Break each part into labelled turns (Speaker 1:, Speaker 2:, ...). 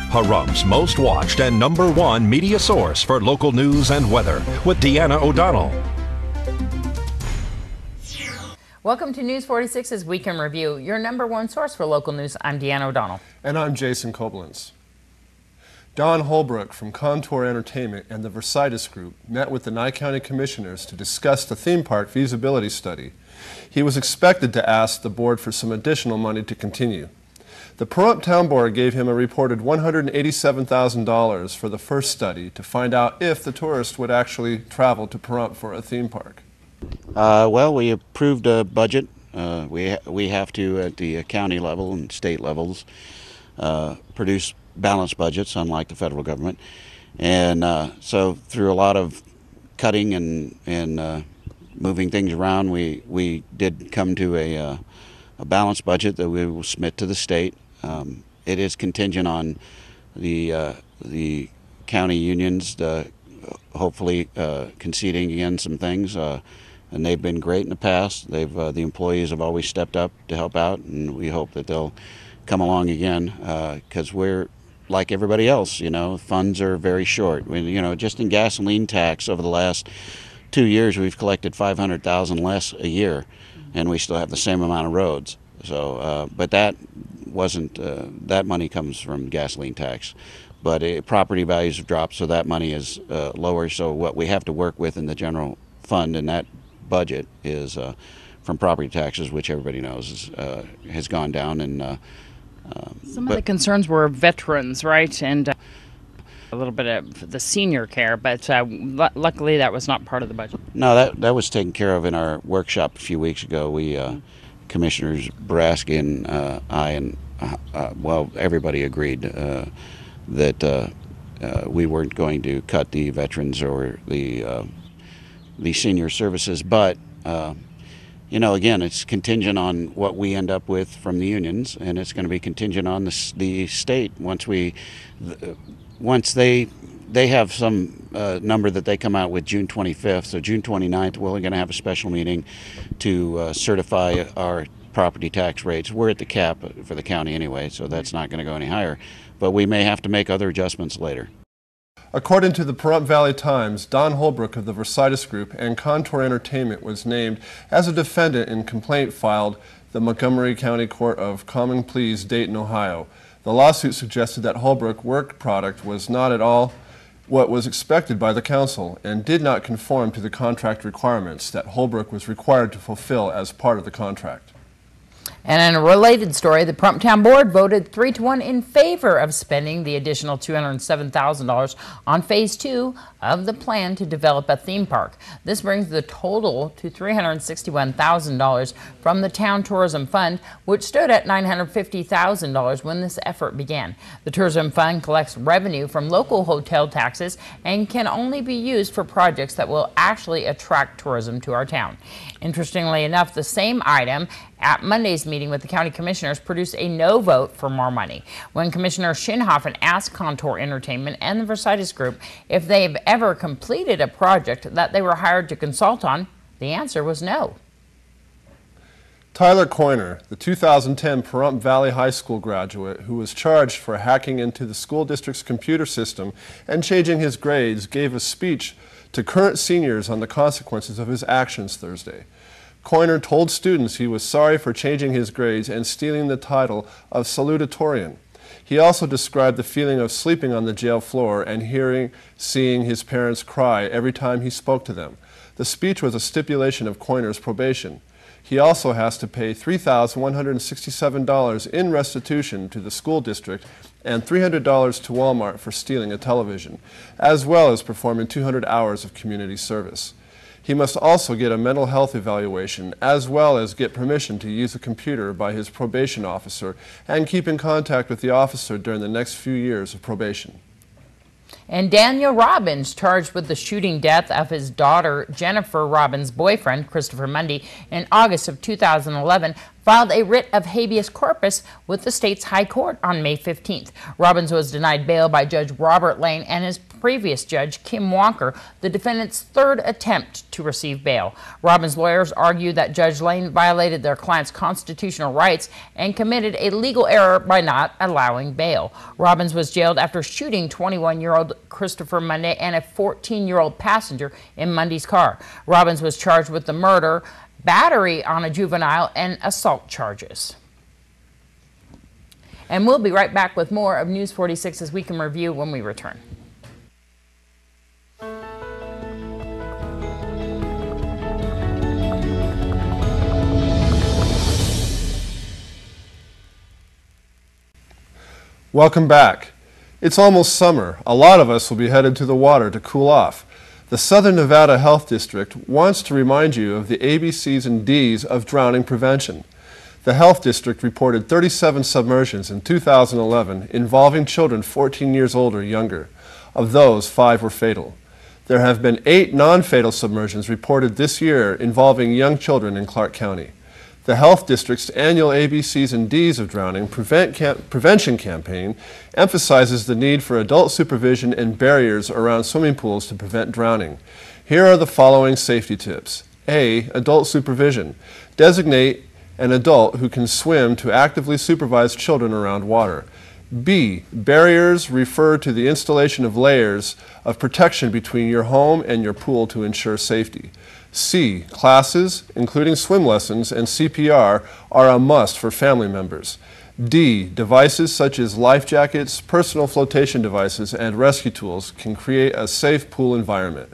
Speaker 1: Pahrum's most watched and #1 media source for local news and weather with Deanna O'Donnell.
Speaker 2: Welcome to News 46's Week in Review, your #1 source for local news. I'm Deanna O'Donnell.
Speaker 3: And I'm Jason Koblenz. Don Holbrook from Contour Entertainment and the Versidis Group met with the Nye County Commissioners to discuss the theme park feasibility study. He was expected to ask the board for some additional money to continue. The Pahrump Town Board gave him a reported $187,000 for the first study to find out if the tourists would actually travel to Pahrump for a theme park.
Speaker 4: Well, we approved a budget. We have to, at the county level and state levels, produce balanced budgets, unlike the federal government. And so through a lot of cutting and moving things around, we did come to a balanced budget that we will submit to the state. It is contingent on the county unions hopefully conceding again some things, and they've been great in the past. The employees have always stepped up to help out, and we hope that they'll come along again, because we're like everybody else, funds are very short. Just in gasoline tax over the last 2 years, we've collected $500,000 less a year, and we still have the same amount of roads. So, but that wasn't, that money comes from gasoline tax. But property values have dropped, so that money is lower. So what we have to work with in the general fund in that budget is from property taxes, which everybody knows has gone down. And
Speaker 2: some of the concerns were veterans, right? And a little bit of the senior care, but luckily that was not part of the budget.
Speaker 4: No, that was taken care of in our workshop a few weeks ago. We Commissioners Braski and I and well, everybody agreed that we weren't going to cut the veterans or the senior services, but again, it's contingent on what we end up with from the unions, and it's going to be contingent on the state once they have some number that they come out with June 25th. So June 29th, we're going to have a special meeting to certify our property tax rates. We're at the cap for the county anyway, so that's not going to go any higher. But we may have to make other adjustments later.
Speaker 3: According to the Pahrump Valley Times, Don Holbrook of the Versidis Group and Contour Entertainment was named as a defendant in complaint filed the Montgomery County Court of Common Pleas, Dayton, Ohio. The lawsuit suggested that Holbrook work product was not at all what was expected by the council and did not conform to the contract requirements that Holbrook was required to fulfill as part of the contract.
Speaker 2: And in a related story, the Pahrump Town Board voted 3-1 in favor of spending the additional $207,000 on Phase 2 of the plan to develop a theme park. This brings the total to $361,000 from the Town Tourism Fund, which stood at $950,000 when this effort began. The Tourism Fund collects revenue from local hotel taxes and can only be used for projects that will actually attract tourism to our town. Interestingly enough, the same item at Monday's meeting with the county commissioners produced a no vote for more money. When Commissioner Shinhoffen asked Contour Entertainment and the Versidis Group if they've ever completed a project that they were hired to consult on, the answer was no.
Speaker 3: Tyler Coyner, the 2010 Pahrump Valley High School graduate who was charged for hacking into the school district's computer system and changing his grades, gave a speech to current seniors on the consequences of his actions Thursday. Coyner told students he was sorry for changing his grades and stealing the title of salutatorian. He also described the feeling of sleeping on the jail floor and seeing his parents cry every time he spoke to them. The speech was a stipulation of Coyner's probation. He also has to pay $3,167 in restitution to the school district and $300 to Walmart for stealing a television, as well as performing 200 hours of community service. He must also get a mental health evaluation, as well as get permission to use a computer by his probation officer and keep in contact with the officer during the next few years of probation.
Speaker 2: And Daniel Robbins, charged with the shooting death of his daughter Jennifer Robbins' boyfriend, Christopher Mundy, in August of 2011, filed a writ of habeas corpus with the state's high court on May 15th. Robbins was denied bail by Judge Robert Lane, and his previous judge, Kim Walker, the defendant's third attempt to receive bail. Robbins' lawyers argue that Judge Lane violated their client's constitutional rights and committed a legal error by not allowing bail. Robbins was jailed after shooting 21-year-old Christopher Monday and a 14-year-old passenger in Monday's car. Robbins was charged with the murder, battery on a juvenile, and assault charges. And we'll be right back with more of News 46's Week in Review when we return.
Speaker 3: Welcome back. It's almost summer. A lot of us will be headed to the water to cool off. The Southern Nevada Health District wants to remind you of the ABCs and Ds of drowning prevention. The Health District reported 37 submersions in 2011 involving children 14 years old or younger. Of those, 5 were fatal. There have been 8 non-fatal submersions reported this year involving young children in Clark County. The Health District's annual ABCs and Ds of drowning prevention campaign emphasizes the need for adult supervision and barriers around swimming pools to prevent drowning. Here are the following safety tips. A. Adult supervision. Designate an adult who can swim to actively supervise children around water. B. Barriers refer to the installation of layers of protection between your home and your pool to ensure safety. C. Classes, including swim lessons and CPR, are a must for family members. D. Devices such as life jackets, personal flotation devices, and rescue tools can create a safe pool environment.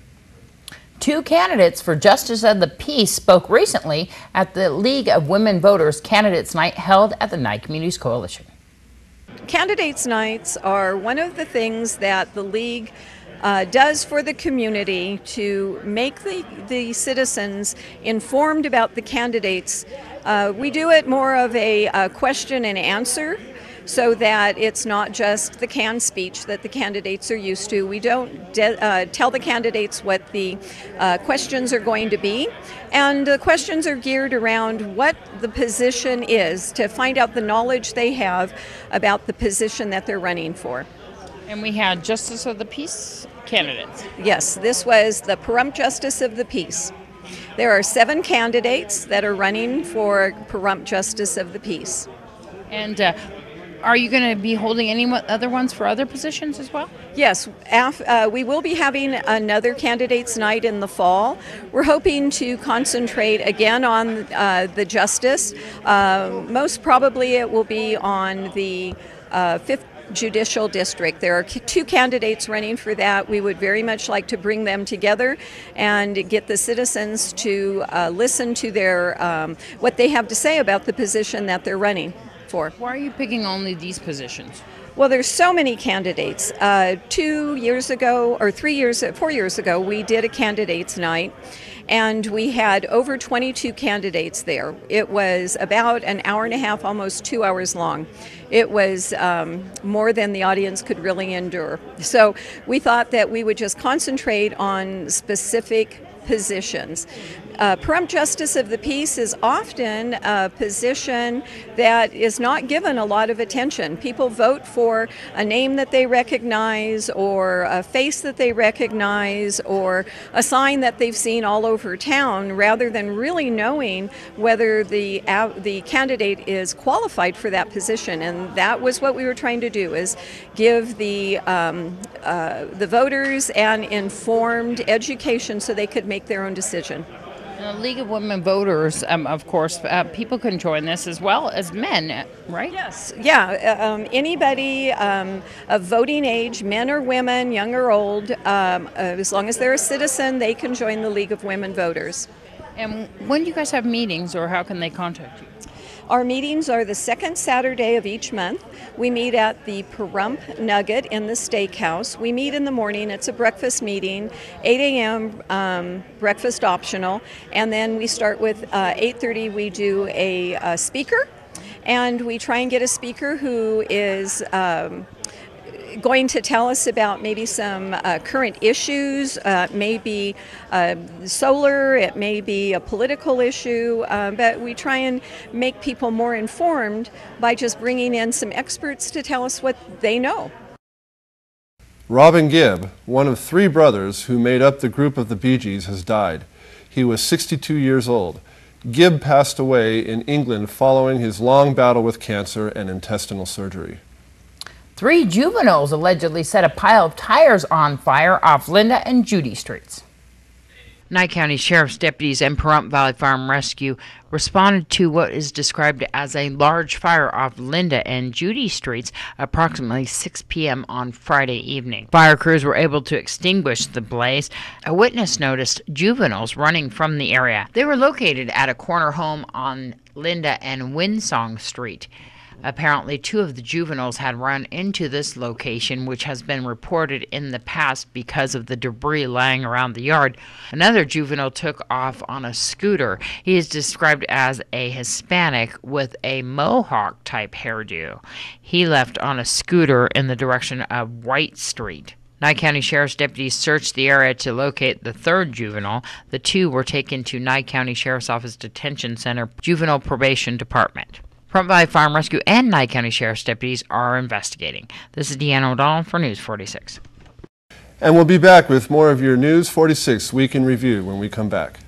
Speaker 2: 2 candidates for Justice of the Peace spoke recently at the League of Women Voters Candidates Night held at the Nye Communities Coalition.
Speaker 5: Candidates Nights are one of the things that the League does for the community to make the citizens informed about the candidates. We do it more of a question and answer, so that it's not just the canned speech that the candidates are used to. We don't tell the candidates what the questions are going to be, and the questions are geared around what the position is, to find out the knowledge they have about the position that they're running for.
Speaker 2: And we had Justice of the Peace candidates.
Speaker 5: Yes, this was the Pahrump Justice of the Peace. There are 7 candidates that are running for Pahrump Justice of the Peace.
Speaker 2: And are you going to be holding any other ones for other positions as well?
Speaker 5: Yes, we will be having another candidates night in the fall. We're hoping to concentrate again on the justice. Most probably it will be on the 5th Judicial District. There are 2 candidates running for that. We would very much like to bring them together and get the citizens to listen to their what they have to say about the position that they're running for.
Speaker 2: Why are you picking only these positions?
Speaker 5: Well, there's so many candidates. 4 years ago, we did a candidates night, and we had over 22 candidates there. It was about an hour and a half, almost 2 hours long. It was more than the audience could really endure. So we thought that we would just concentrate on specific positions. Pahrump Justice of the Peace is often a position that is not given a lot of attention. People vote for a name that they recognize, or a face that they recognize, or a sign that they've seen all over town, rather than really knowing whether the candidate is qualified for that position. And that was what we were trying to do, is give the voters an informed education so they could make their own decision.
Speaker 2: The League of Women Voters, of course, people can join this as well as men, right?
Speaker 5: Yes, yeah. Anybody of voting age, men or women, young or old, as long as they're a citizen, they can join the League of Women Voters.
Speaker 2: And when do you guys have meetings, or how can they contact you?
Speaker 5: Our meetings are the 2nd Saturday of each month. We meet at the Pahrump Nugget in the Steakhouse. We meet in the morning. It's a breakfast meeting, 8 a.m. Breakfast optional, and then we start with 8:30. We do a speaker, and we try and get a speaker who is going to tell us about maybe some current issues, maybe solar, it may be a political issue, but we try and make people more informed by just bringing in some experts to tell us what they know.
Speaker 3: Robin Gibb, one of 3 brothers who made up the group of the Bee Gees, has died. He was 62 years old. Gibb passed away in England following his long battle with cancer and intestinal surgery.
Speaker 2: 3 juveniles allegedly set a pile of tires on fire off Linda and Judy Streets. Nye County Sheriff's deputies and Pahrump Valley Fire and Rescue responded to what is described as a large fire off Linda and Judy Streets approximately 6 p.m. on Friday evening. Fire crews were able to extinguish the blaze. A witness noticed juveniles running from the area. They were located at a corner home on Linda and Winsong Street. Apparently, 2 of the juveniles had run into this location, which has been reported in the past because of the debris lying around the yard. Another juvenile took off on a scooter. He is described as a Hispanic with a mohawk-type hairdo. He left on a scooter in the direction of White Street. Nye County Sheriff's deputies searched the area to locate the 3rd juvenile. The 2 were taken to Nye County Sheriff's Office Detention Center Juvenile Probation Department. Pahrump Valley Fire and Rescue and Nye County Sheriff's deputies are investigating. This is Deanna O'Donnell for News 46.
Speaker 3: And we'll be back with more of your News 46 Week in Review when we come back.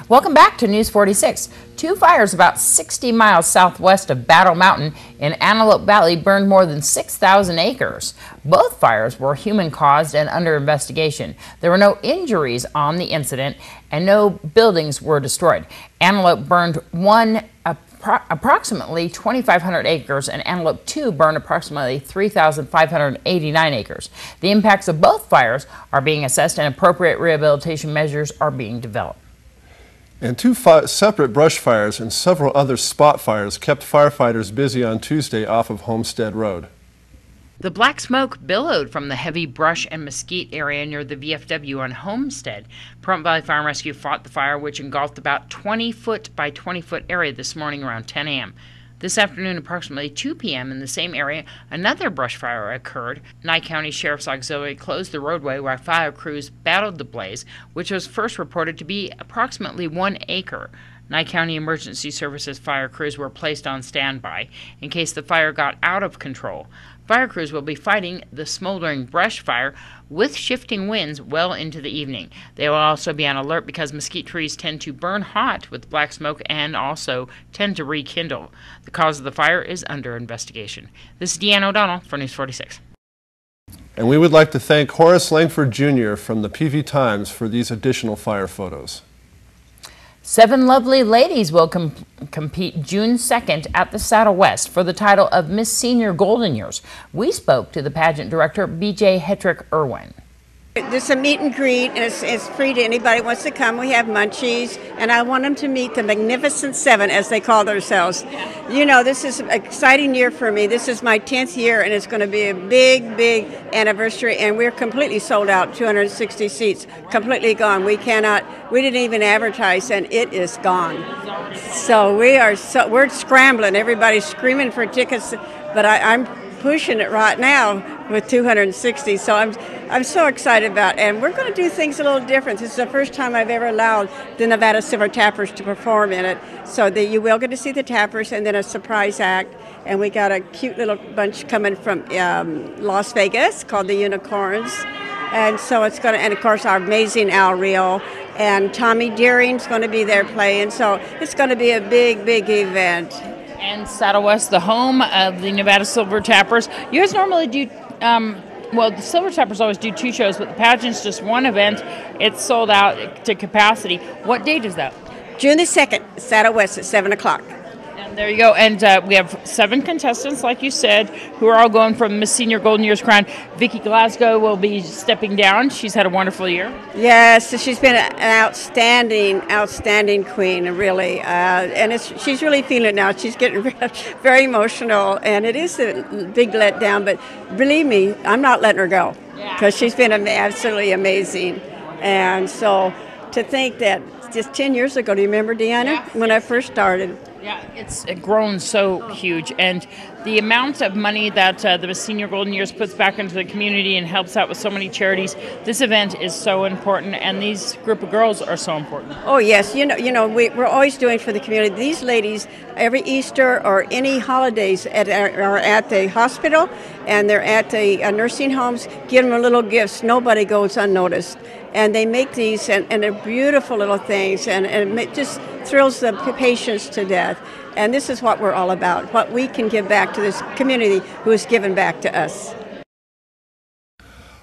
Speaker 2: Welcome back to News 46. 2 fires about 60 miles southwest of Battle Mountain in Antelope Valley burned more than 6,000 acres. Both fires were human-caused and under investigation. There were no injuries on the incident and no buildings were destroyed. Antelope burned approximately 2,500 acres and Antelope 2 burned approximately 3,589 acres. The impacts of both fires are being assessed and appropriate rehabilitation measures are being developed.
Speaker 3: And 2 separate brush fires and several other spot fires kept firefighters busy on Tuesday off of Homestead Road.
Speaker 2: The black smoke billowed from the heavy brush and mesquite area near the VFW on Homestead. Pahrump Valley Fire and Rescue fought the fire, which engulfed about 20-foot by 20-foot area this morning around 10 a.m. This afternoon, approximately 2 p.m. in the same area, another brush fire occurred. Nye County Sheriff's Auxiliary closed the roadway while fire crews battled the blaze, which was first reported to be approximately 1 acre. Nye County Emergency Services fire crews were placed on standby in case the fire got out of control. Fire crews will be fighting the smoldering brush fire with shifting winds well into the evening. They will also be on alert because mesquite trees tend to burn hot with black smoke and also tend to rekindle. The cause of the fire is under investigation. This is Deanna O'Donnell for News 46.
Speaker 3: And we would like to thank Horace Langford Jr. from the PV Times for these additional fire photos.
Speaker 2: 7 lovely ladies will compete June 2nd at the Saddle West for the title of Miss Senior Golden Years. We spoke to the pageant director, B.J. Hetrick-Irwin.
Speaker 6: There's a meet and greet, and it's free to anybody who wants to come. We have munchies, and I want them to meet the Magnificent Seven, as they call themselves. You know, this is an exciting year for me. This is my 10th year, and it's going to be a big, big anniversary, and we're completely sold out, 260 seats, completely gone. We didn't even advertise, and it is gone. So we're scrambling. Everybody's screaming for tickets, but I'm pushing it right now with 260, so I'm so excited about it. And we're going to do things a little different. This is the first time I've ever allowed the Nevada Silver Tappers to perform in it, so that you will get to see the Tappers and then a surprise act. And we got a cute little bunch coming from Las Vegas called the Unicorns, and so it's going to, and of course our amazing Al Rio and Tommy Deering's going to be there playing, so it's going to be a big, big event.
Speaker 2: And Saddle West, the home of the Nevada Silver Tappers. You guys normally do, well, the Silver Tappers always do 2 shows, but the pageant's just 1 event. It's sold out to capacity. What date is that?
Speaker 6: June the 2nd, Saddle West at 7 o'clock.
Speaker 2: And there you go. And we have 7 contestants, like you said, who are all going from Miss Senior Golden Years crown. Vicki Glasgow will be stepping down. She's had a wonderful year.
Speaker 6: Yes, she's been an outstanding queen, really. And she's really feeling it now. She's getting very emotional, and it is a big letdown. But believe me, I'm not letting her go, because she's been absolutely amazing. And so to think that just 10 years ago, do you remember, Deanna, when I first started?
Speaker 2: Yeah, it's grown so huge, and the amount of money that the Senior Golden Years puts back into the community and helps out with so many charities, this event is so important, and these group of girls are so important.
Speaker 6: Oh yes, we're always doing for the community. These ladies, every Easter or any holidays, are at the hospital, and they're at the nursing homes. Give them little gifts. Nobody goes unnoticed, and they make these, and they're beautiful little things, and it just thrills the patients to death. And this is what we're all about, what we can give back to this community who has given back to us.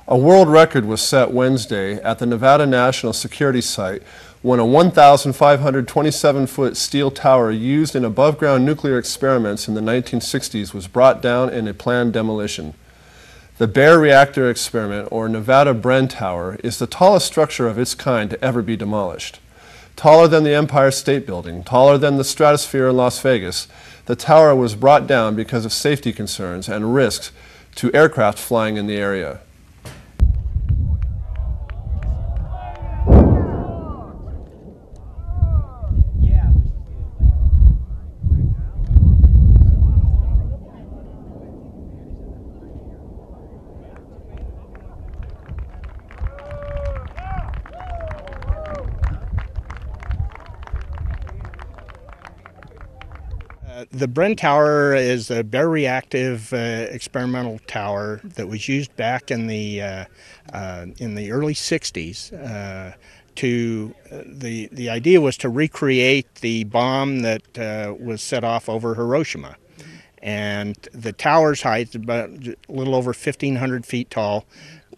Speaker 3: A world record was set Wednesday at the Nevada National Security Site when a 1,527-foot steel tower used in above-ground nuclear experiments in the 1960s was brought down in a planned demolition. The Bear Reactor Experiment, or Nevada Bren Tower, is the tallest structure of its kind to ever be demolished. Taller than the Empire State Building, taller than the Stratosphere in Las Vegas, the tower was brought down because of safety concerns and risks to aircraft flying in the area.
Speaker 7: The Bren Tower is a baroreactive experimental tower that was used back in the early 60s. The idea was to recreate the bomb that was set off over Hiroshima. And the tower's height, about a little over 1,500 feet tall,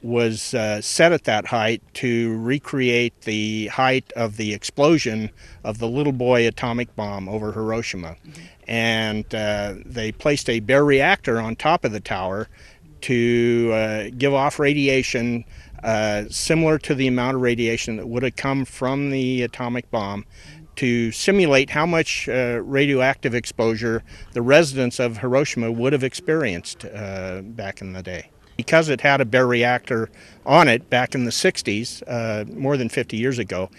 Speaker 7: was set at that height to recreate the height of the explosion of the little boy atomic bomb over Hiroshima. And they placed a bare reactor on top of the tower to give off radiation similar to the amount of radiation that would have come from the atomic bomb, to simulate how much radioactive exposure the residents of Hiroshima would have experienced back in the day. Because it had a bare reactor on it back in the 60s, more than 50 years ago,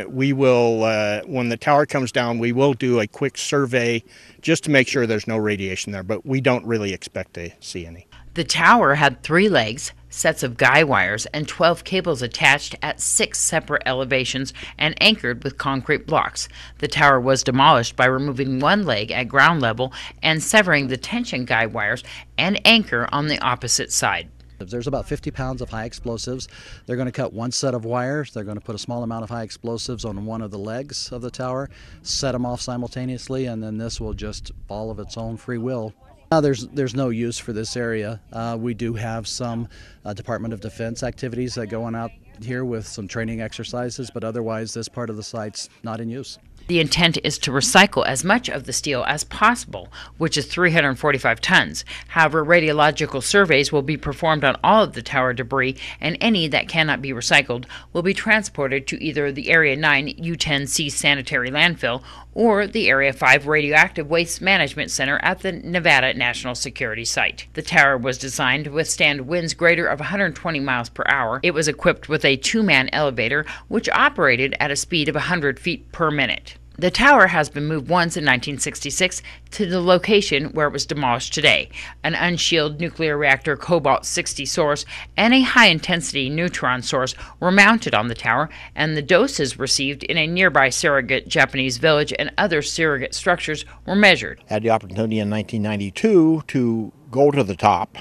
Speaker 7: we will, when the tower comes down, we will do a quick survey just to make sure there's no radiation there, but we don't really expect to see any.
Speaker 2: The tower had 3 legs, sets of guy wires, and 12 cables attached at 6 separate elevations and anchored with concrete blocks. The tower was demolished by removing 1 leg at ground level and severing the tension guy wires and anchor on the opposite side.
Speaker 8: There's about 50 pounds of high explosives. They're going to cut 1 set of wires. They're going to put a small amount of high explosives on one of the legs of the tower, set them off simultaneously, and then this will just fall of its own free will. Now there's no use for this area. We do have some Department of Defense activities that go on out here with some training exercises, but otherwise this part of the site's not in use.
Speaker 2: The intent is to recycle as much of the steel as possible, which is 345 tons. However, radiological surveys will be performed on all of the tower debris, and any that cannot be recycled will be transported to either the Area 9 U-10C sanitary landfill or the Area 5 Radioactive Waste Management Center at the Nevada National Security Site. The tower was designed to withstand winds greater of 120 miles per hour. It was equipped with a 2-man elevator, which operated at a speed of 100 feet per minute. The tower has been moved once in 1966 to the location where it was demolished today. An unshielded nuclear reactor cobalt-60 source and a high-intensity neutron source were mounted on the tower, and the doses received in a nearby surrogate Japanese village and other surrogate structures were measured.
Speaker 9: Had the opportunity in 1992 to go to the top.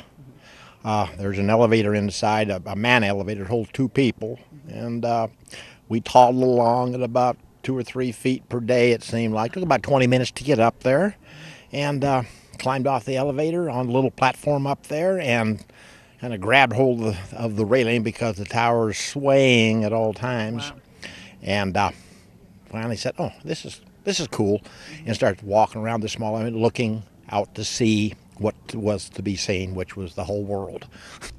Speaker 9: There's an elevator inside, a man elevator, holds 2 people, and we toddled along at about 2 or 3 feet per day, it seemed like. It took about 20 minutes to get up there, and climbed off the elevator on a little platform up there and kind of grabbed hold of the railing because the tower is swaying at all times. Wow. And finally said, oh, this is cool, and started walking around the small elevator, looking out to see what was to be seen, which was the whole world.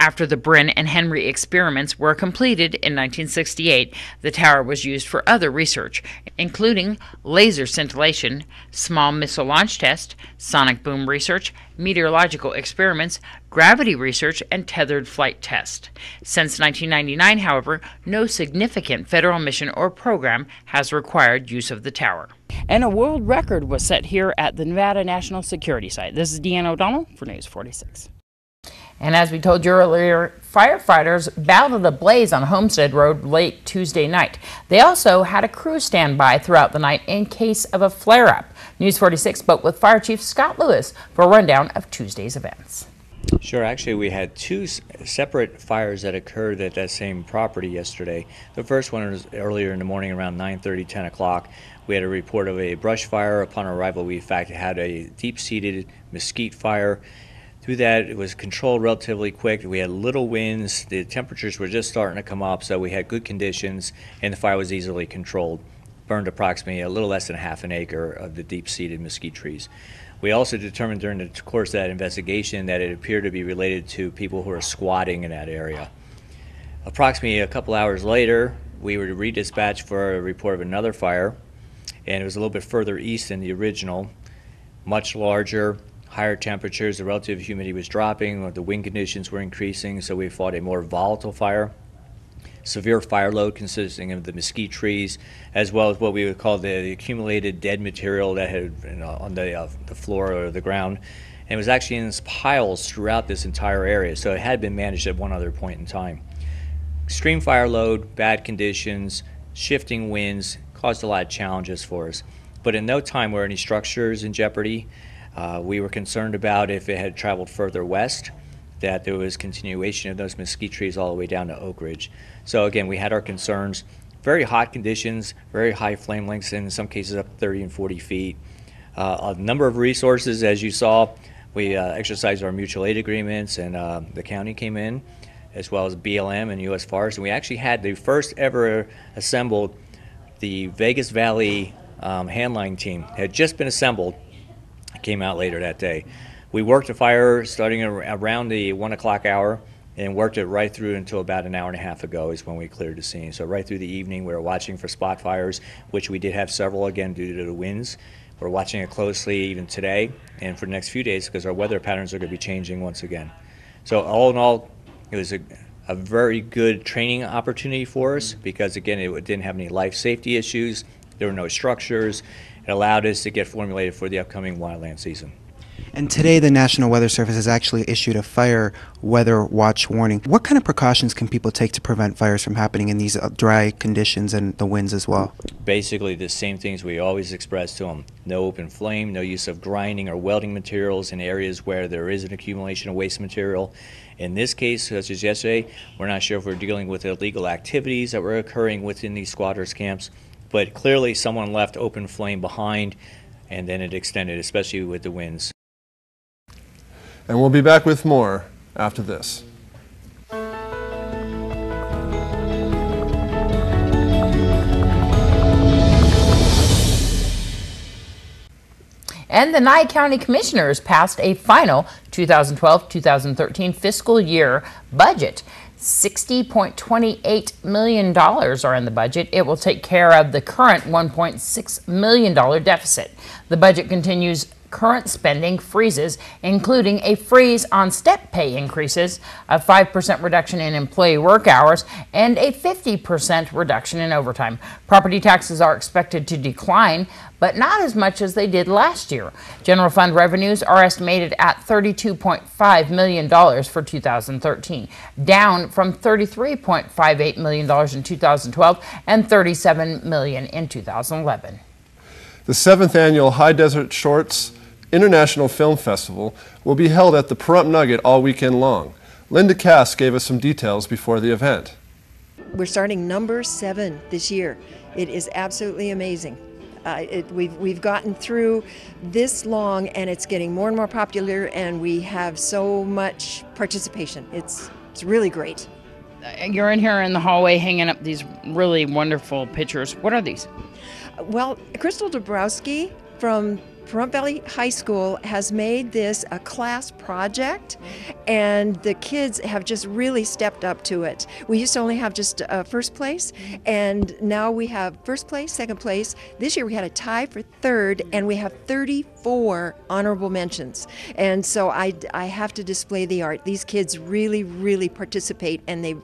Speaker 2: After the Bren and Henry experiments were completed in 1968, the tower was used for other research, including laser scintillation, small missile launch test, sonic boom research, meteorological experiments, gravity research, and tethered flight test. Since 1999, however, no significant federal mission or program has required use of the tower. and a world record was set here at the Nevada National Security Site. This is Deanna O'Donnell for News 46. And as we told you earlier, firefighters battled a blaze on Homestead Road late Tuesday night. They also had a crew stand by throughout the night in case of a flare-up. News 46 spoke with Fire Chief Scott Lewis for a rundown of Tuesday's events.
Speaker 10: Sure. Actually, we had two separate fires that occurred at that same property yesterday. The first one was earlier in the morning around 9:30, 10 o'clock. We had a report of a brush fire. Upon arrival, we in fact had a deep-seated mesquite fire. Through that, it was controlled relatively quick. We had little winds. The temperatures were just starting to come up, so we had good conditions, and the fire was easily controlled. Burned approximately a little less than half an acre of the deep-seated mesquite trees. We also determined during the course of that investigation that it appeared to be related to people who are squatting in that area. Approximately a couple hours later, we were redispatched for a report of another fire, and it was a little bit further east than the original, much larger, higher temperatures. The relative humidity was dropping, the wind conditions were increasing, so we fought a more volatile fire. Severe fire load consisting of the mesquite trees, as well as what we would call the accumulated dead material that had on the floor or the ground. And it was actually in piles throughout this entire area, so it had been managed at one other point in time. Extreme fire load, bad conditions, shifting winds caused a lot of challenges for us. But in no time were any structures in jeopardy. We were concerned about if it had traveled further west, that there was continuation of those mesquite trees all the way down to Oak Ridge. So again, we had our concerns. Very hot conditions, very high flame lengths, in some cases up 30 and 40 feet. A number of resources, as you saw. We exercised our mutual aid agreements, and the county came in, as well as BLM and U.S. Forest. And we actually had the first ever assembled, the Vegas Valley handline team had just been assembled. Came out later that day. We worked the fire starting around the 1 o'clock hour and worked it right through until about an hour and a half ago is when we cleared the scene. So right through the evening we were watching for spot fires, which we did have several again due to the winds. We're watching it closely even today and for the next few days because our weather patterns are going to be changing once again. So all in all, it was a very good training opportunity for us because again it didn't have any life safety issues. There were no structures. It allowed us to get formulated for the upcoming wildland season.
Speaker 11: And today the National Weather Service has actually issued a fire weather watch warning. What kind of precautions can people take to prevent fires from happening in these dry conditions and the winds as well?
Speaker 10: Basically the same things we always express to them. No open flame, no use of grinding or welding materials in areas where there is an accumulation of waste material. In this case, such as yesterday, we're not sure if we're dealing with illegal activities that were occurring within these squatters' camps. But clearly someone left open flame behind and then it extended, especially with the winds.
Speaker 3: And we'll be back with more after this.
Speaker 2: And the Nye County Commissioners passed a final 2012-2013 fiscal year budget. $60.28 million are in the budget. It will take care of the current $1.6 million deficit. The budget continues current spending freezes, including a freeze on step pay increases, a 5% reduction in employee work hours, and a 50% reduction in overtime. Property taxes are expected to decline, but not as much as they did last year. General fund revenues are estimated at $32.5 million for 2013, down from $33.58 million in 2012 and $37 million in 2011.
Speaker 3: The 7th annual High Desert Shorts International Film Festival will be held at the Pahrump Nugget all weekend long. Linda Cass gave us some details before the event.
Speaker 12: We're starting number 7 this year. It is absolutely amazing. We've gotten through this long and it's getting more and more popular and we have so much participation. It's really great.
Speaker 2: You're in here in the hallway hanging up these really wonderful pictures. What are these?
Speaker 12: Well, Crystal Dabrowski from Pahrump Valley High School has made this a class project, and the kids have just really stepped up to it. We used to only have just first place, and now we have first place, second place. This year we had a tie for third, and we have 34 honorable mentions. And so I have to display the art. These kids really, really participate, and they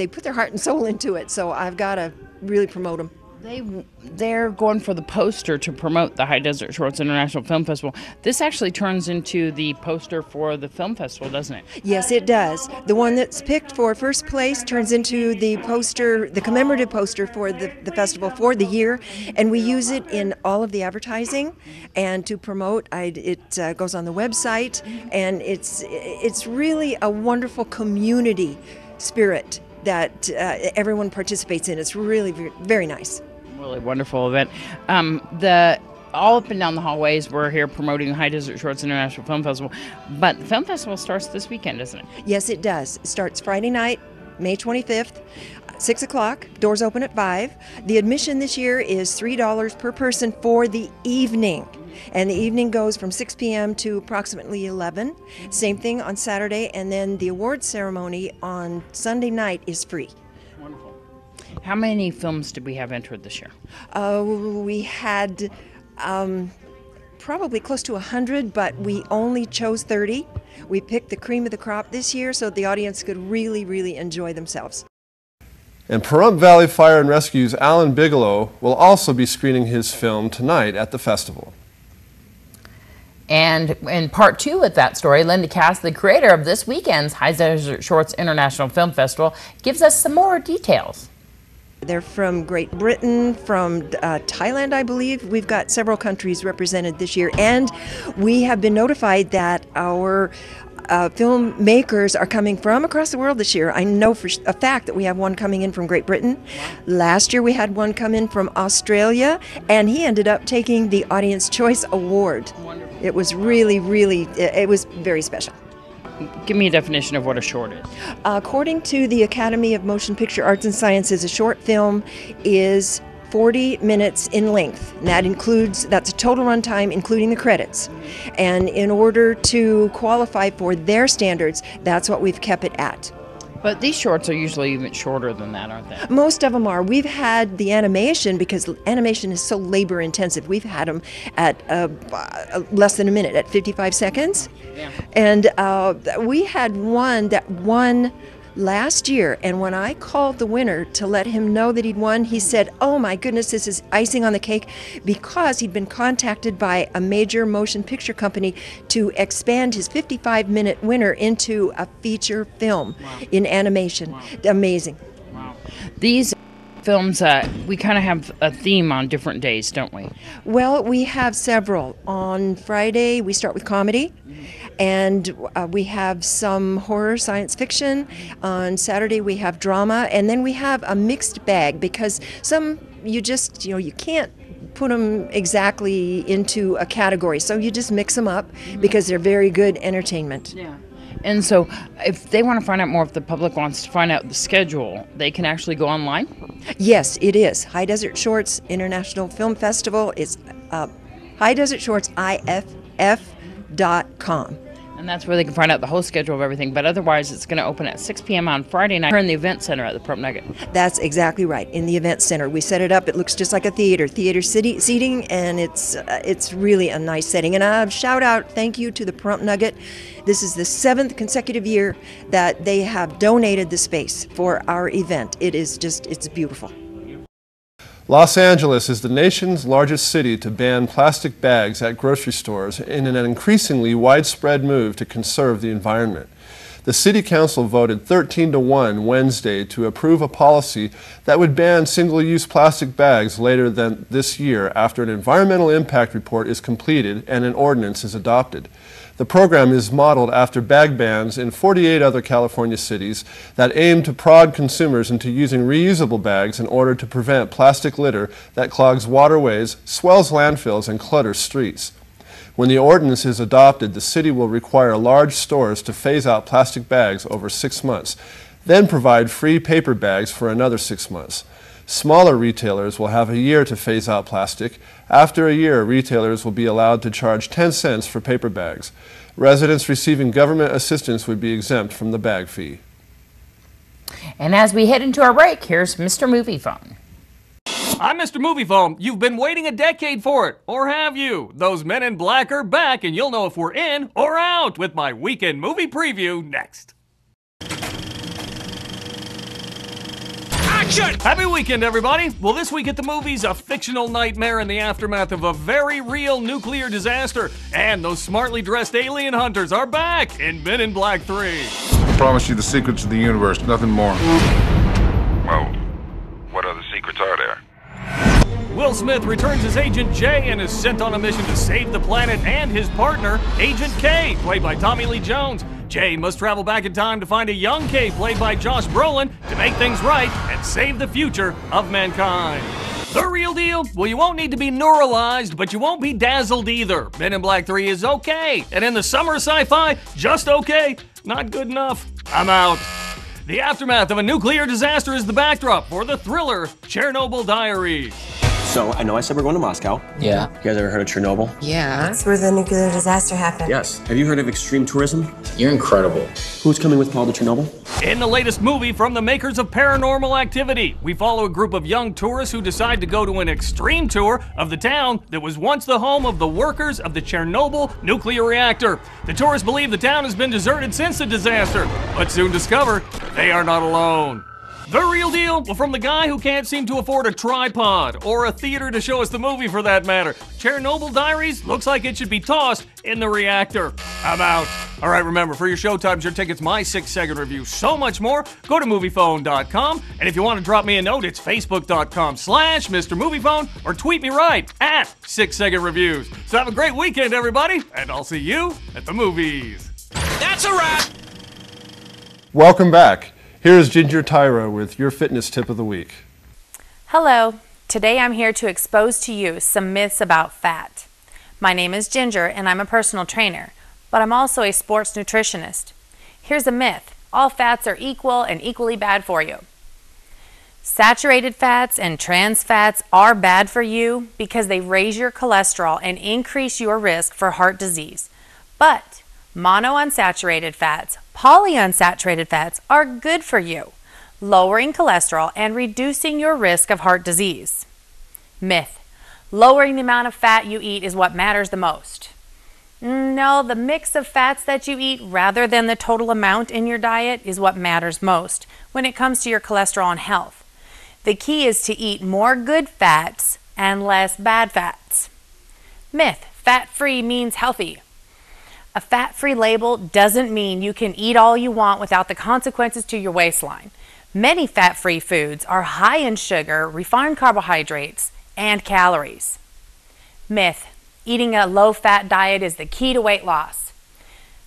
Speaker 12: put their heart and soul into it, so I've got to really promote them.
Speaker 2: They're going for the poster to promote the High Desert Shorts International Film Festival. This actually turns into the poster for the film festival, doesn't it?
Speaker 12: Yes, it does. The one that's picked for first place turns into the poster, the commemorative poster for the festival for the year, and we use it in all of the advertising. And to promote, it goes on the website, and it's really a wonderful community spirit that everyone participates in. It's really very nice.
Speaker 2: Really wonderful event. All up and down the hallways, we're here promoting the High Desert Shorts International Film Festival. But the film festival starts this weekend, doesn't it?
Speaker 12: Yes, it does. It starts Friday night, May 25th, 6 o'clock. Doors open at 5. The admission this year is $3 per person for the evening. And the evening goes from 6 p.m. to approximately 11. Same thing on Saturday. And then the awards ceremony on Sunday night is free.
Speaker 2: Wonderful. How many films did we have entered this year?
Speaker 12: We had probably close to 100, but we only chose 30. We picked the cream of the crop this year so the audience could really enjoy themselves.
Speaker 3: And Pahrump Valley Fire and Rescue's Alan Bigelow will also be screening his film tonight at the festival.
Speaker 2: And in part 2 of that story, Linda Cass, the creator of this weekend's High Desert Shorts International Film Festival, gives us some more details.
Speaker 12: They're from Great Britain, from Thailand, I believe. We've got several countries represented this year, and we have been notified that our filmmakers are coming from across the world this year. I know for a fact that we have one coming in from Great Britain. Last year we had one come in from Australia, and he ended up taking the Audience Choice Award.
Speaker 2: Wonderful.
Speaker 12: It was it was very special.
Speaker 2: Give me a definition of what a short is.
Speaker 12: According to the Academy of Motion Picture Arts and Sciences, a short film is 40 minutes in length. And that's a total runtime, including the credits. And in order to qualify for their standards, that's what we've kept it at.
Speaker 2: But these shorts are usually even shorter than that, aren't they?
Speaker 12: Most of them are. We've had the animation, because animation is so labor intensive, we've had them at less than a minute, at 55 seconds. Yeah. And we had one that won last year, and when I called the winner to let him know that he'd won, he said, "Oh my goodness, this is icing on the cake," because he'd been contacted by a major motion picture company to expand his 55-minute winner into a feature film. Wow. In animation. Wow. Amazing.
Speaker 2: Wow. These films, we kind of have a theme on different days, don't we?
Speaker 12: Well, we have several. On Friday, we start with comedy. And we have some horror, science fiction. On Saturday we have drama, and then we have a mixed bag, because some you can't put them exactly into a category, so you just mix them up because they're very good entertainment.
Speaker 2: Yeah. And so if they want to find out more, if the public wants to find out the schedule, they can actually go online?
Speaker 12: Yes, it is. High Desert Shorts International Film Festival is High Desert Shorts IFF.com.
Speaker 2: And that's where they can find out the whole schedule of everything. But otherwise, it's going to open at 6 p.m. on Friday night here in the event center at the Pahrump Nugget.
Speaker 12: That's exactly right, in the event center. We set it up. It looks just like a theater seating, and it's really a nice setting. And a shout out, thank you to the Pahrump Nugget. This is the 7th consecutive year that they have donated the space for our event. It's beautiful.
Speaker 3: Los Angeles is the nation's largest city to ban plastic bags at grocery stores in an increasingly widespread move to conserve the environment. The City Council voted 13-1 Wednesday to approve a policy that would ban single-use plastic bags later than this year after an environmental impact report is completed and an ordinance is adopted. The program is modeled after bag bans in 48 other California cities that aim to prod consumers into using reusable bags in order to prevent plastic litter that clogs waterways, swells landfills, and clutters streets. When the ordinance is adopted, the city will require large stores to phase out plastic bags over 6 months, then provide free paper bags for another 6 months. Smaller retailers will have a year to phase out plastic. After a year, retailers will be allowed to charge 10 cents for paper bags. Residents receiving government assistance would be exempt from the bag fee.
Speaker 2: And as we head into our break, here's Mr. Movie Phone.
Speaker 13: I'm Mr. Movie Phone. You've been waiting a decade for it, or have you? Those Men in Black are back, and you'll know if we're in or out with my weekend movie preview next. Action! Happy weekend, everybody! Well, this week at the movies, a fictional nightmare in the aftermath of a very real nuclear disaster. And those smartly dressed alien hunters are back in Men in Black 3.
Speaker 14: I promise you the secrets of the universe, nothing more.
Speaker 15: Well, what other secrets are there?
Speaker 13: Will Smith returns as Agent J and is sent on a mission to save the planet and his partner, Agent K, played by Tommy Lee Jones. J must travel back in time to find a young K, played by Josh Brolin, to make things right and save the future of mankind. The real deal? Well, you won't need to be neuralized, but you won't be dazzled either. Men in Black 3 is okay, and in the summer sci-fi, just okay, not good enough. I'm out. The aftermath of a nuclear disaster is the backdrop for the thriller Chernobyl Diaries.
Speaker 16: So, I know I said we're going to Moscow.
Speaker 17: Yeah.
Speaker 16: You guys ever heard of Chernobyl?
Speaker 17: Yeah.
Speaker 18: That's where the nuclear disaster happened.
Speaker 16: Yes. Have you heard of extreme tourism?
Speaker 17: You're incredible.
Speaker 16: Who's coming with Paul to Chernobyl?
Speaker 13: In the latest movie from the makers of Paranormal Activity, we follow a group of young tourists who decide to go to an extreme tour of the town that was once the home of the workers of the Chernobyl nuclear reactor. The tourists believe the town has been deserted since the disaster, but soon discover they are not alone. The real deal? Well, from the guy who can't seem to afford a tripod or a theater to show us the movie for that matter. Chernobyl Diaries looks like it should be tossed in the reactor. I'm out. All right, remember, for your showtimes, your tickets, my 6-second review, so much more, go to MoviePhone.com. And if you want to drop me a note, it's Facebook.com/MrMoviePhone or tweet me right at 6-second reviews. So have a great weekend, everybody, and I'll see you at the movies.
Speaker 19: That's a wrap.
Speaker 3: Welcome back. Here is Ginger Tyra with your fitness tip of the week.
Speaker 20: Hello. Today I'm here to expose to you some myths about fat. My name is Ginger and I'm a personal trainer, but I'm also a sports nutritionist. Here's a myth. All fats are equal and equally bad for you. Saturated fats and trans fats are bad for you because they raise your cholesterol and increase your risk for heart disease. But monounsaturated fats, polyunsaturated fats are good for you, lowering cholesterol and reducing your risk of heart disease. Myth: lowering the amount of fat you eat is what matters the most. No, the mix of fats that you eat rather than the total amount in your diet is what matters most when it comes to your cholesterol and health. The key is to eat more good fats and less bad fats. Myth: fat-free means healthy. A fat-free label doesn't mean you can eat all you want without the consequences to your waistline. Many fat-free foods are high in sugar, refined carbohydrates, and calories. Myth: eating a low-fat diet is the key to weight loss.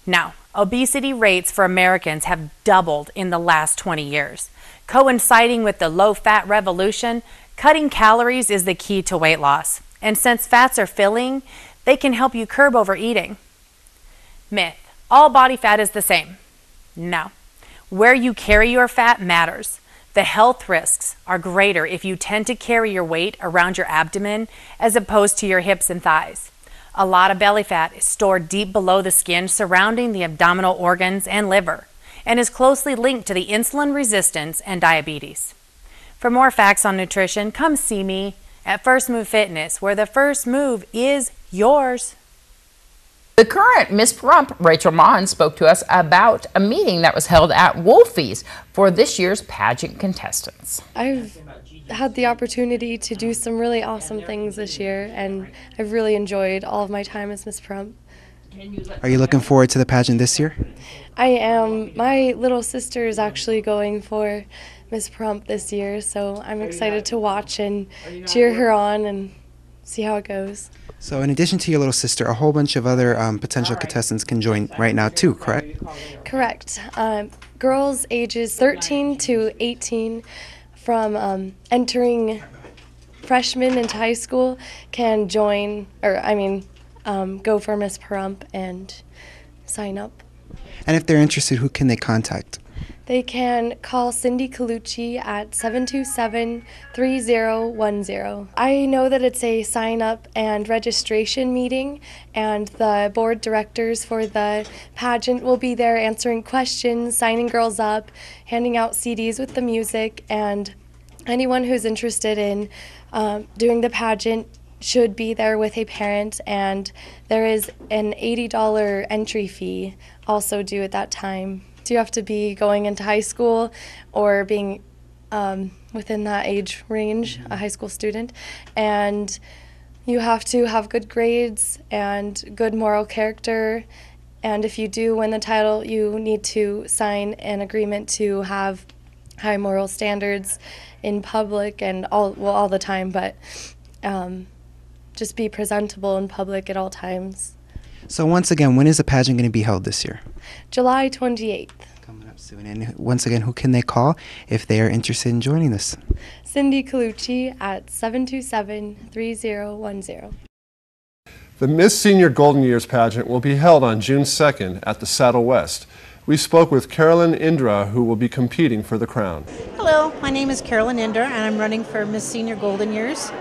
Speaker 20: Now, obesity rates for Americans have doubled in the last 20 years. Coinciding with the low-fat revolution, cutting calories is the key to weight loss. And since fats are filling, they can help you curb overeating. Myth: all body fat is the same. No. Where you carry your fat matters. The health risks are greater if you tend to carry your weight around your abdomen as opposed to your hips and thighs. A lot of belly fat is stored deep below the skin surrounding the abdominal organs and liver and is closely linked to the insulin resistance and diabetes. For more facts on nutrition, come see me at First Move Fitness, where the first move is yours.
Speaker 2: The current Miss Pahrump, Rachel Mon, spoke to us about a meeting that was held at Wolfie's for this year's pageant contestants.
Speaker 21: I've had the opportunity to do some really awesome things this year, and I've really enjoyed all of my time as Miss Pahrump.
Speaker 11: Are you looking forward to the pageant this year?
Speaker 21: I am. My little sister is actually going for Miss Pahrump this year, so I'm excited to watch and cheer her on and see how it goes.
Speaker 11: So in addition to your little sister, a whole bunch of other potential contestants can join right now too, correct?
Speaker 21: Correct. Girls ages 13 to 18 from entering freshmen into high school can join, go for Miss Pahrump and sign up.
Speaker 11: And if they're interested, who can they contact?
Speaker 21: They can call Cindy Colucci at 727-3010. I know that it's a sign-up and registration meeting, and the board directors for the pageant will be there answering questions, signing girls up, handing out CDs with the music, and anyone who's interested in doing the pageant should be there with a parent, and there is an $80 entry fee also due at that time. So you have to be going into high school or being within that age range, a high school student, and you have to have good grades and good moral character, and if you do win the title, you need to sign an agreement to have high moral standards in public and all the time, but just be presentable in public at all times.
Speaker 11: So once again, when is the pageant going to be held this year?
Speaker 21: July 28th.
Speaker 11: Coming up soon. And once again, who can they call if they are interested in joining this?
Speaker 21: Cindy Colucci at 727-3010.
Speaker 3: The Miss Senior Golden Years pageant will be held on June 2nd at the Saddle West. We spoke with Williamson-Erdag, who will be competing for the crown.
Speaker 17: Hello, my name is Williamson-Erdag, and I'm running for Miss Senior Golden Years.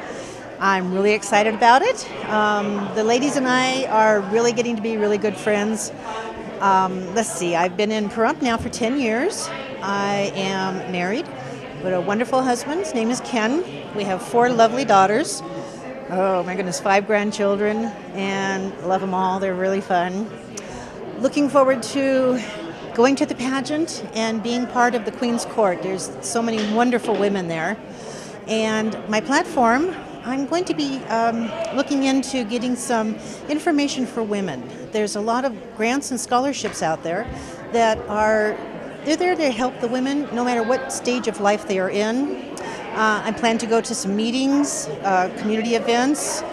Speaker 17: I'm really excited about it. The ladies and I are really getting to be really good friends. Let's see, I've been in Pahrump now for 10 years. I am married with a wonderful husband. His name is Ken. We have 4 lovely daughters. Oh my goodness, 5 grandchildren, and love them all. They're really fun. Looking forward to going to the pageant and being part of the Queen's Court. There's so many wonderful women there. And my platform, I'm going to be looking into getting some information for women. There's a lot of grants and scholarships out there that they're there to help the women no matter what stage of life they are in. I plan to go to some meetings, community events,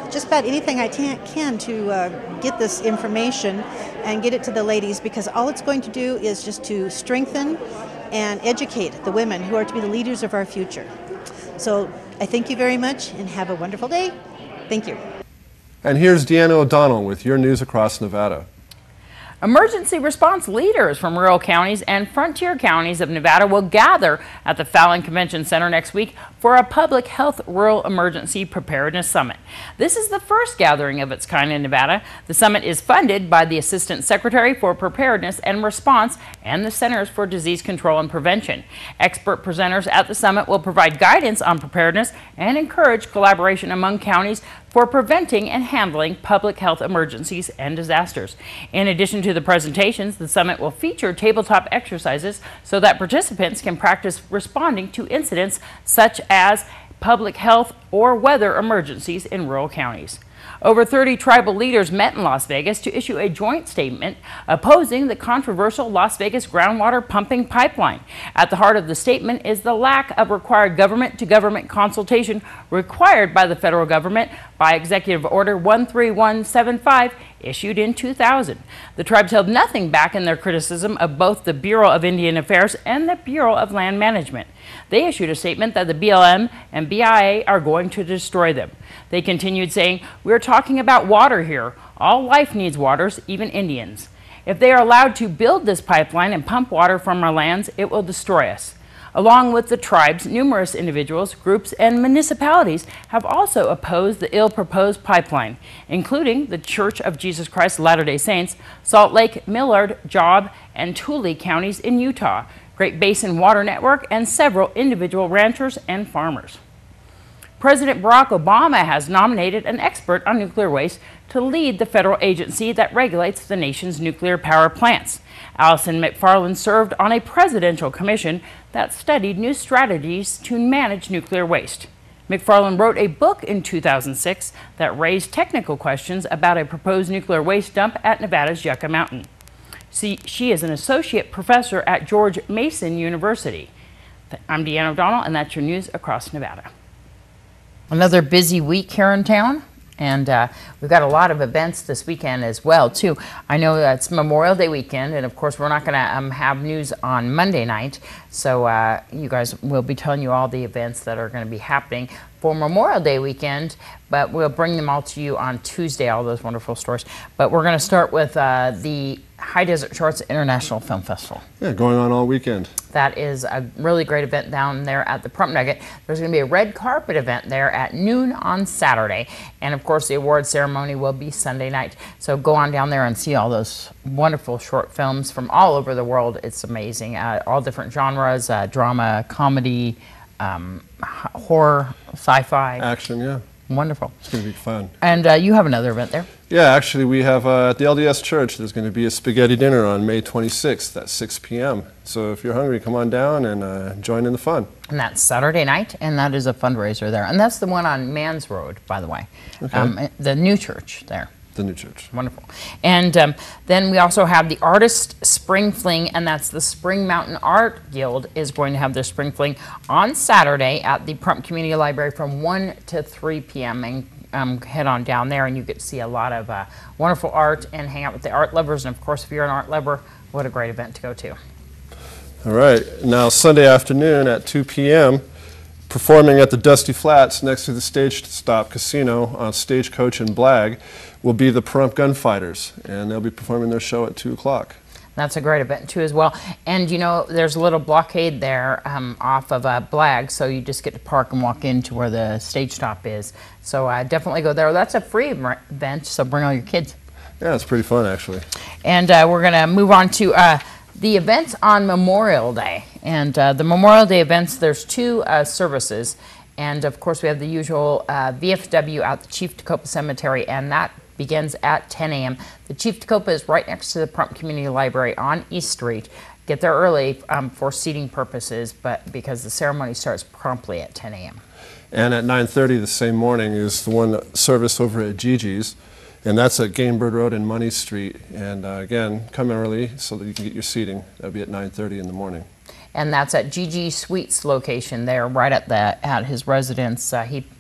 Speaker 17: just about anything I can to get this information and get it to the ladies, because all it's going to do is just to strengthen and educate the women who are to be the leaders of our future. So I thank you very much and have a wonderful day. Thank you.
Speaker 3: And here's Deanna O'Donnell with your news across Nevada.
Speaker 2: Emergency response leaders from rural counties and frontier counties of Nevada will gather at the Fallon Convention Center next week for a Public Health Rural Emergency Preparedness Summit. This is the first gathering of its kind in Nevada. The summit is funded by the Assistant Secretary for Preparedness and Response and the Centers for Disease Control and Prevention. Expert presenters at the summit will provide guidance on preparedness and encourage collaboration among counties for preventing and handling public health emergencies and disasters. In addition to the presentations, the summit will feature tabletop exercises so that participants can practice responding to incidents such as public health or weather emergencies in rural counties. Over 30 tribal leaders met in Las Vegas to issue a joint statement opposing the controversial Las Vegas groundwater pumping pipeline. At the heart of the statement is the lack of required government-to-government consultation required by the federal government by Executive Order 13175 issued in 2000. The tribes held nothing back in their criticism of both the Bureau of Indian Affairs and the Bureau of Land Management. They issued a statement that the BLM and BIA are going to destroy them. They continued saying, "We're talking about water here. All life needs waters, even Indians. If they are allowed to build this pipeline and pump water from our lands, it will destroy us." Along with the tribes, numerous individuals, groups, and municipalities have also opposed the ill-proposed pipeline, including the Church of Jesus Christ of Latter-day Saints, Salt Lake, Millard, Job, and Tooele counties in Utah, Great Basin Water Network, and several individual ranchers and farmers. President Barack Obama has nominated an expert on nuclear waste to lead the federal agency that regulates the nation's nuclear power plants. Allison McFarland served on a presidential commission that studied new strategies to manage nuclear waste. McFarland wrote a book in 2006 that raised technical questions about a proposed nuclear waste dump at Nevada's Yucca Mountain. She is an associate professor at George Mason University. I'm Deanna O'Donnell, and that's your news across Nevada. Another busy week here in town, and we've got a lot of events this weekend as well too. I know it's Memorial Day weekend, and of course we're not going to have news on Monday night, so you guys will be telling you all the events that are going to be happening for Memorial Day weekend, but we'll bring them all to you on Tuesday, all those wonderful stories. But we're going to start with the High Desert Shorts International Film Festival.
Speaker 3: Yeah, going on all weekend.
Speaker 2: That is a really great event down there at the Pahrump Nugget. There's going to be a red carpet event there at noon on Saturday. And of course, the award ceremony will be Sunday night. So go on down there and see all those wonderful short films from all over the world. It's amazing. All different genres, drama, comedy, horror, sci-fi.
Speaker 3: Action, yeah.
Speaker 2: Wonderful.
Speaker 3: It's going to be fun.
Speaker 2: And you have another event there?
Speaker 3: Yeah, actually, we have at the LDS Church, there's going to be a spaghetti dinner on May 26th at 6 p.m. So if you're hungry, come on down and join in the fun.
Speaker 2: And that's Saturday night, and that is a fundraiser there. And that's the one on Mans Road, by the way.
Speaker 3: Okay.
Speaker 2: The new church there.
Speaker 3: The new church.
Speaker 2: Wonderful. And then we also have the Artist Spring Fling, and that's the Spring Mountain Art Guild is going to have their Spring Fling on Saturday at the Pahrump Community Library from 1 to 3 p.m. And head on down there, and you get to see a lot of wonderful art and hang out with the art lovers. And of course, if you're an art lover, what a great event to go to.
Speaker 3: All right. Now, Sunday afternoon at 2 p.m., performing at the Dusty Flats next to the Stage Stop Casino on Stagecoach and Blag will be the Pahrump Gunfighters, and they'll be performing their show at 2 o'clock.
Speaker 2: That's a great event too as well. And you know, there's a little blockade there off of Blag, so you just get to park and walk into where the stage stop is. So definitely go there. That's a free event, so bring all your kids.
Speaker 3: Yeah, it's pretty fun actually.
Speaker 2: And we're going to move on to the events on Memorial Day. And the Memorial Day events, there's 2 services. And of course, we have the usual VFW at the Chief Tacoma Cemetery, and that begins at 10 a.m. The Chief Tacoma is right next to the Pahrump Community Library on East Street. Get there early for seating purposes, but because the ceremony starts promptly at 10 a.m.
Speaker 3: And at 9:30 the same morning is the one service over at Gigi's, and that's at Gamebird Road and Money Street. And again, come early so that you can get your seating. That'll be at 9:30 in the morning.
Speaker 2: And that's at Gigi Sweets location there, right at his residence.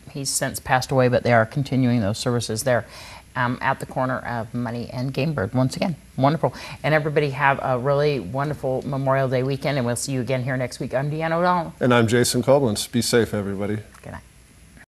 Speaker 2: He's since passed away, but they are continuing those services there. At the corner of Money and Gamebird. Once again, wonderful. And everybody have a really wonderful Memorial Day weekend, and we'll see you again here next week. I'm Deanna O'Donnell.
Speaker 3: And I'm Jason Koblenz. Be safe, everybody.
Speaker 2: Good night.